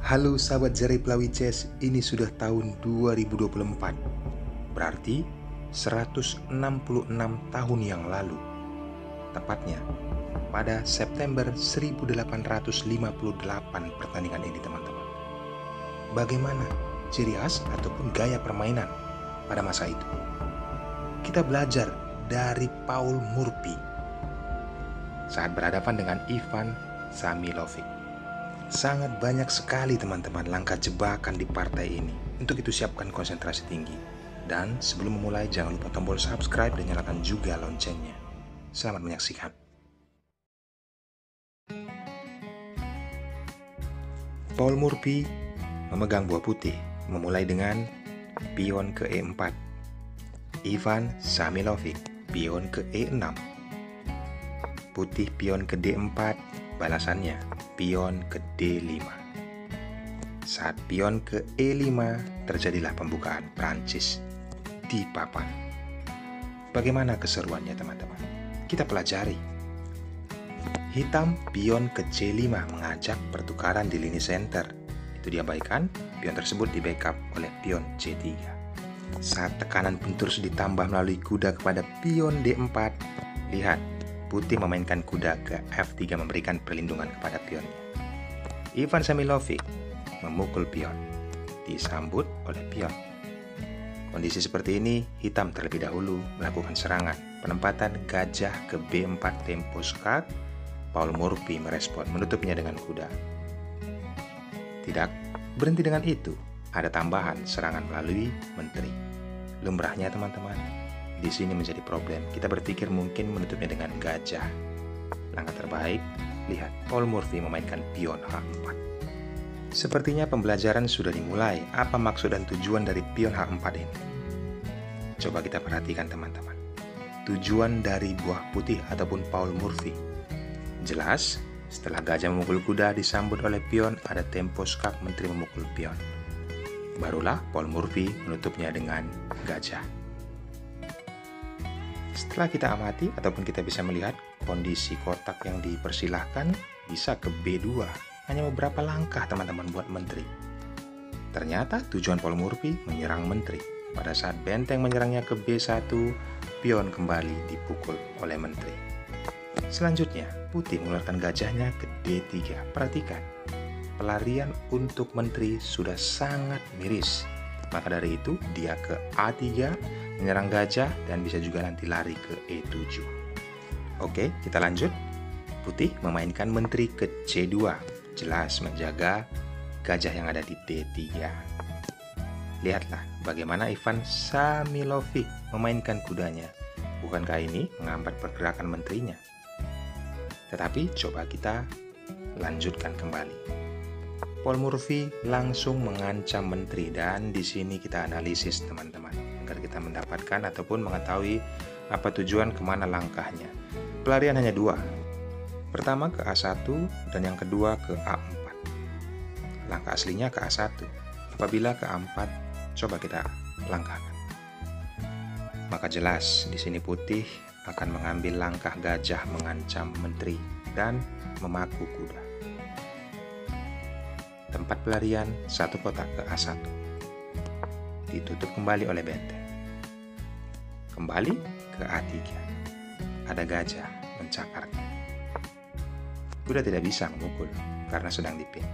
Halo sahabat Jari Pelawi Chess, ini sudah tahun 2024. Berarti 166 tahun yang lalu. Tepatnya pada September 1858 pertandingan ini, teman-teman. Bagaimana ciri khas ataupun gaya permainan pada masa itu? Kita belajar dari Paul Murphy saat berhadapan dengan Ivan Samilovic. Sangat banyak sekali teman-teman langkah jebakan di partai ini. Untuk itu siapkan konsentrasi tinggi. Dan sebelum memulai jangan lupa tombol subscribe dan nyalakan juga loncengnya. Selamat menyaksikan. Paul Murphy memegang buah putih, memulai dengan pion ke E4. Ivan Samilovic pion ke E6. Putih pion ke D4, balasannya pion ke D5. Saat pion ke E5, terjadilah pembukaan Prancis di papan. Bagaimana keseruannya teman-teman? Kita pelajari. Hitam pion ke C5 mengajak pertukaran di lini center. Itu diabaikan, pion tersebut di backup oleh pion C3. Saat tekanan pun terus ditambah melalui kuda kepada pion D4, lihat, putih memainkan kuda ke F3 memberikan perlindungan kepada pionnya. Ivan Samilovic memukul pion, disambut oleh pion. Kondisi seperti ini, hitam terlebih dahulu melakukan serangan. Penempatan gajah ke B4 tempo skak, Paul Murphy merespon menutupnya dengan kuda. Tidak berhenti dengan itu, ada tambahan serangan melalui menteri. Lumrahnya teman-teman, di sini menjadi problem. Kita berpikir mungkin menutupnya dengan gajah. Langkah terbaik, lihat, Paul Murphy memainkan pion H4. Sepertinya pembelajaran sudah dimulai. Apa maksud dan tujuan dari pion H4 ini? Coba kita perhatikan teman-teman. Tujuan dari buah putih ataupun Paul Murphy. Jelas, setelah gajah memukul kuda disambut oleh pion, ada tempo skak menteri memukul pion. Barulah Paul Murphy menutupnya dengan gajah. Setelah kita amati ataupun kita bisa melihat kondisi kotak yang dipersilahkan bisa ke B2. Hanya beberapa langkah teman-teman buat menteri. Ternyata tujuan Paul Murphy menyerang menteri. Pada saat benteng menyerangnya ke B1, pion kembali dipukul oleh menteri. Selanjutnya, putih mengeluarkan gajahnya ke D3. Perhatikan, pelarian untuk menteri sudah sangat miris. Maka dari itu, dia ke A3, menyerang gajah, dan bisa juga nanti lari ke E7. Oke, kita lanjut. Putih memainkan menteri ke C2. Jelas menjaga gajah yang ada di D3. Lihatlah bagaimana Ivan Samilovic memainkan kudanya. Bukankah ini menghambat pergerakan menterinya? Tetapi coba kita lanjutkan kembali. Paul Murphy langsung mengancam menteri dan di sini kita analisis teman-teman agar kita mendapatkan ataupun mengetahui apa tujuan kemana langkahnya. Pelarian hanya dua. Pertama ke A1 dan yang kedua ke A4. Langkah aslinya ke A1. Apabila ke A4, coba kita langkahkan. Maka jelas di sini putih akan mengambil langkah gajah mengancam menteri dan memaku kuda. Tempat pelarian satu kotak ke A1. Ditutup kembali oleh benteng. Kembali ke A3. Ada gajah mencakarnya. Kuda tidak bisa memukul karena sedang dipin.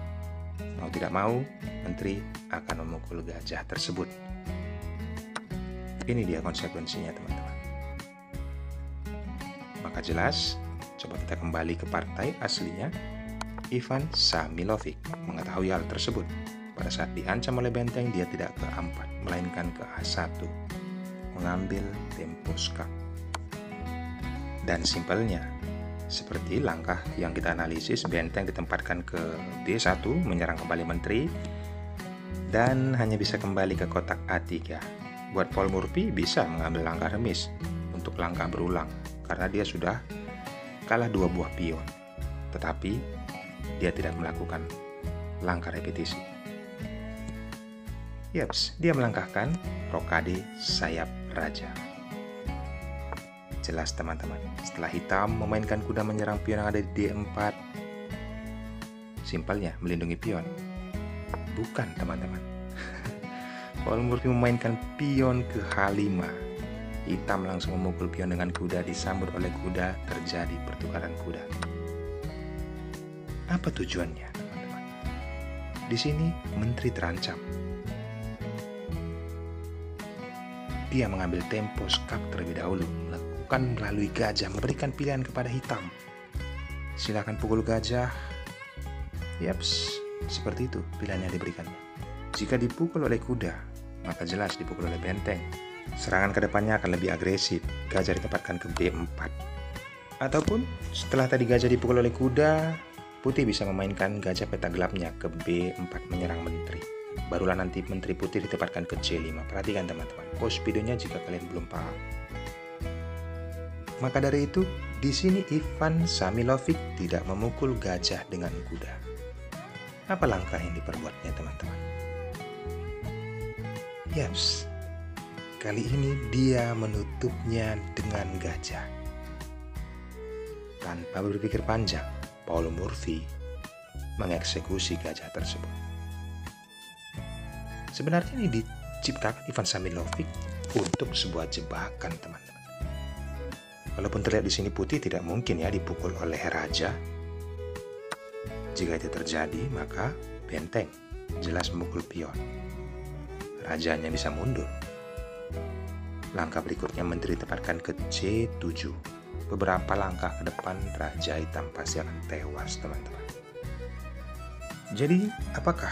Mau tidak mau, menteri akan memukul gajah tersebut. Ini dia konsekuensinya teman-teman. Maka jelas, coba kita kembali ke partai aslinya. Ivan Samilovic mengetahui hal tersebut. Pada saat diancam oleh benteng, dia tidak ke A4, melainkan ke A1, mengambil tempo skak. Dan simpelnya, seperti langkah yang kita analisis, benteng ditempatkan ke D1, menyerang kembali menteri, dan hanya bisa kembali ke kotak A3. Buat Paul Murphy bisa mengambil langkah remis untuk langkah berulang, karena dia sudah kalah 2 buah pion. Tetapi dia tidak melakukan langkah repetisi. Yaps, dia melangkahkan rokade sayap raja. Jelas teman-teman, setelah hitam memainkan kuda menyerang pion yang ada di D4. Simpelnya melindungi pion. Bukan teman-teman. Paul Morphy memainkan pion ke H5. Hitam langsung memukul pion dengan kuda, disambut oleh kuda, terjadi pertukaran kuda. Apa tujuannya teman-teman? Di sini menteri terancam. Dia mengambil tempo skak terlebih dahulu, melakukan melalui gajah, memberikan pilihan kepada hitam. Silakan pukul gajah. Yaps, seperti itu pilihannya diberikannya. Jika dipukul oleh kuda, maka jelas dipukul oleh benteng. Serangan ke depannya akan lebih agresif. Gajah ditempatkan ke B4. Ataupun setelah tadi gajah dipukul oleh kuda, putih bisa memainkan gajah peta gelapnya ke B4 menyerang menteri. Barulah nanti menteri putih ditempatkan ke C5. Perhatikan teman-teman, pause videonya jika kalian belum paham. Maka dari itu, di sini Ivan Samilovic tidak memukul gajah dengan kuda. Apa langkah yang diperbuatnya teman-teman? Yaps, kali ini dia menutupnya dengan gajah. Tanpa berpikir panjang, Paul Morphy mengeksekusi gajah tersebut. Sebenarnya ini diciptakan Ivan Samilovic untuk sebuah jebakan teman-teman. Walaupun terlihat di sini putih tidak mungkin ya dipukul oleh raja. Jika itu terjadi, maka benteng jelas memukul pion. Rajanya bisa mundur. Langkah berikutnya menteri ditempatkan ke C7. Beberapa langkah ke depan raja hitam pasti akan tewas teman-teman. Jadi apakah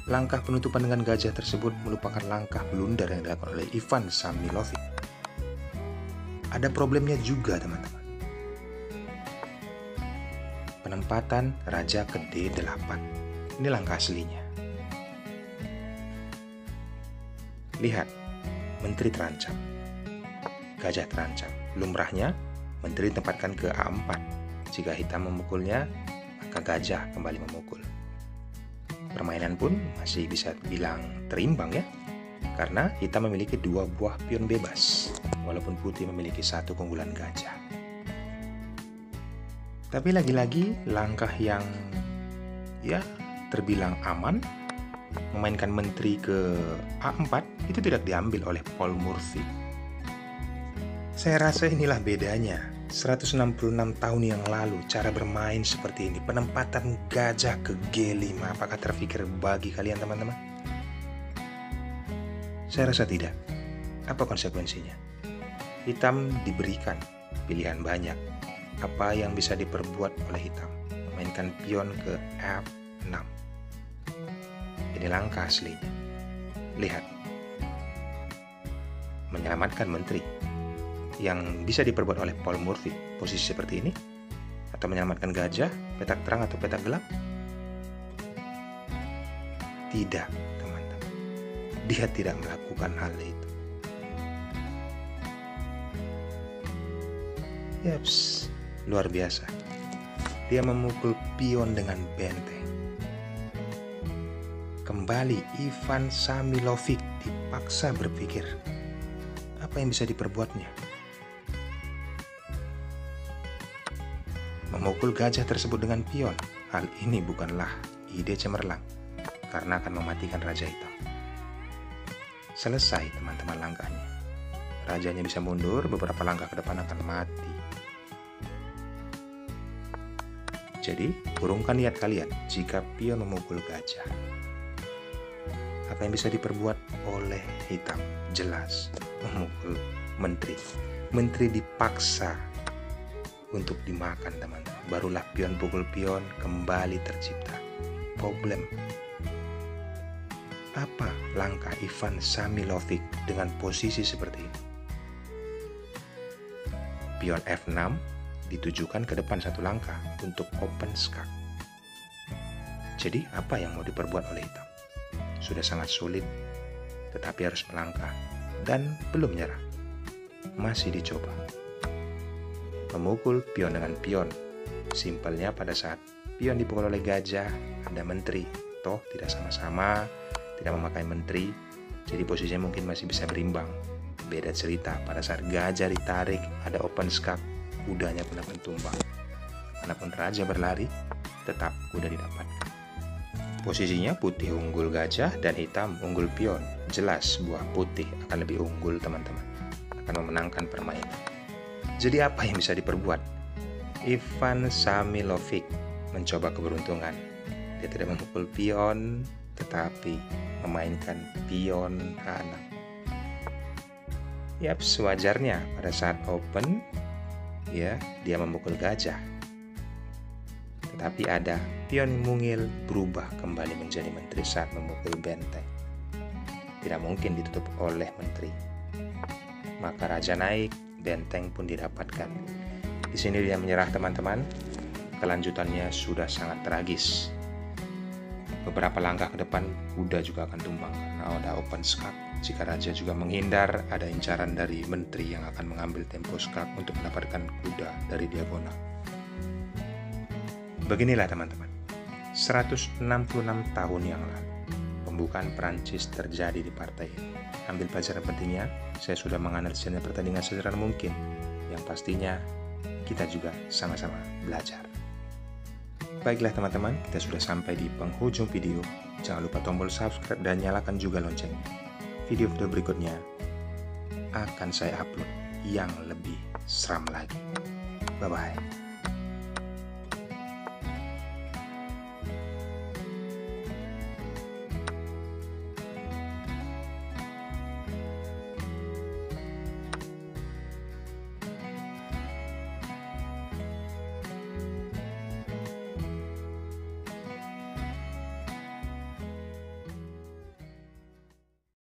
langkah penutupan dengan gajah tersebut merupakan langkah blunder yang dilakukan oleh Ivan Samilovic? Ada problemnya juga teman-teman. Penempatan raja ke D8. Ini langkah aslinya. Lihat, menteri terancam. Gajah terancam. Lumrahnya, menteri ditempatkan ke A4. Jika hitam memukulnya, maka gajah kembali memukul. Permainan pun masih bisa bilang terimbang ya, karena hitam memiliki 2 buah pion bebas, walaupun putih memiliki 1 keunggulan gajah. Tapi lagi-lagi langkah yang ya terbilang aman, memainkan menteri ke A4, itu tidak diambil oleh Paul Morphy. Saya rasa inilah bedanya. 166 tahun yang lalu cara bermain seperti ini, penempatan gajah ke G5, apakah terpikir bagi kalian teman-teman? Saya rasa tidak. Apa konsekuensinya? Hitam diberikan pilihan banyak. Apa yang bisa diperbuat oleh hitam? Memainkan pion ke F6. Ini langkah aslinya. Lihat. Menyelamatkan menteri. Yang bisa diperbuat oleh Paul Morphy posisi seperti ini, atau menyelamatkan gajah, petak terang atau petak gelap? Tidak, teman-teman. Dia tidak melakukan hal itu. Yaps, luar biasa. Dia memukul pion dengan benteng. Kembali Ivan Samilovic dipaksa berpikir, apa yang bisa diperbuatnya? Memukul gajah tersebut dengan pion, hal ini bukanlah ide cemerlang, karena akan mematikan raja hitam. Selesai teman-teman langkahnya. Rajanya bisa mundur, beberapa langkah ke depan akan mati. Jadi, urungkan niat kalian jika pion memukul gajah. Apa yang bisa diperbuat oleh hitam? Jelas, memukul menteri. Menteri dipaksa untuk dimakan teman-teman. Barulah pion pukul pion kembali tercipta problem. Apa langkah Ivan Samilovic dengan posisi seperti ini? Pion F6 ditujukan ke depan 1 langkah untuk open skak. Jadi apa yang mau diperbuat oleh hitam? Sudah sangat sulit, tetapi harus melangkah dan belum menyerah. Masih dicoba. Memukul pion dengan pion. Simpelnya pada saat pion dipukul oleh gajah, ada menteri. Toh tidak sama-sama, tidak memakai menteri, jadi posisinya mungkin masih bisa berimbang. beda cerita. Pada saat gajah ditarik, ada open skak, kudanya pun akan tumbang. Manapun raja berlari, tetap kuda didapatkan. Posisinya putih unggul gajah dan hitam unggul pion. Jelas buah putih akan lebih unggul teman-teman, akan memenangkan permainan. Jadi apa yang bisa diperbuat? Ivan Samilovic mencoba keberuntungan. Dia tidak memukul pion, tetapi memainkan pion H6. Yap, sewajarnya pada saat open, ya, dia memukul gajah. Tetapi ada pion mungil berubah kembali menjadi menteri saat memukul benteng. Tidak mungkin ditutup oleh menteri. Maka raja naik, benteng pun didapatkan. Di sini dia menyerah teman-teman. Kelanjutannya sudah sangat tragis. Beberapa langkah ke depan, kuda juga akan tumbang karena ada open skak. Jika raja juga menghindar, ada incaran dari menteri yang akan mengambil tempo skak untuk mendapatkan kuda dari diagonal. Beginilah teman-teman, 166 tahun yang lalu, pembukaan Prancis terjadi di partai ini. Ambil pelajaran pentingnya, saya sudah menganalisisnya pertandingan sederhana mungkin, yang pastinya kita juga sama-sama belajar. Baiklah teman-teman, kita sudah sampai di penghujung video. Jangan lupa tombol subscribe dan nyalakan juga loncengnya. Video-video berikutnya akan saya upload yang lebih seram lagi. Bye-bye.